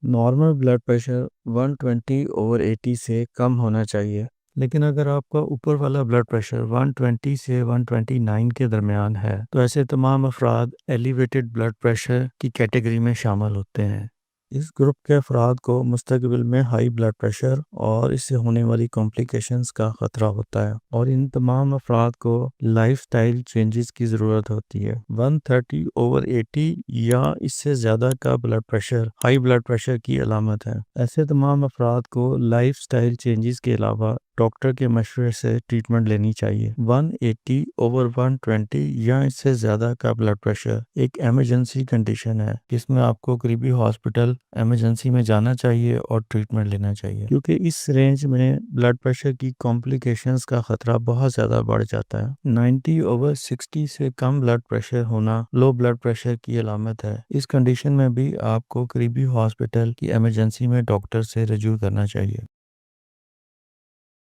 Normal blood pressure 120/80 سے کم ہونا چاہیے، لیکن اگر آپ کا اوپر والا بلڈ پریشر 120 سے 129 کے درمیان ہے تو ایسے تمام افراد ایلیویٹڈ بلڈ پریشر کی کیٹیگری میں شامل ہوتے ہیں۔ اس گروپ کے افراد کو مستقبل میں ہائی بلڈ پریشر اور اس سے ہونے والی کمپلیکیشنز کا خطرہ ہوتا ہے، اور ان تمام افراد کو لائف سٹائل چینجز کی ضرورت ہوتی ہے۔ 130/80 یا اس سے زیادہ کا blood pressure high blood pressure کی علامت ہے۔ ایسے تمام افراد کو لائف سٹائل چینجز کے علاوہ ڈاکٹر کے مشورے سے ٹریٹمنٹ لینی چاہیے۔ 180/120 یا اس سے زیادہ کا بلڈ پریشر ایک ایمرجنسی کنڈیشن ہے جس میں آپ کو قریبی ہاسپٹل ایمرجنسی میں جانا چاہیے اور ٹریٹمنٹ لینا چاہیے، کیونکہ اس رینج میں بلڈ پریشر کی کمپلیکیشنز کا خطرہ بہت زیادہ بڑھ جاتا ہے۔ 90/60 سے کم بلڈ پریشر ہونا لو بلڈ پریشر کی علامت ہے۔ اس کنڈیشن میں بھی آپ کو قریبی ہاسپٹل کی ایمرجنسی میں ڈاکٹر سے رجوع کرنا چاہیے۔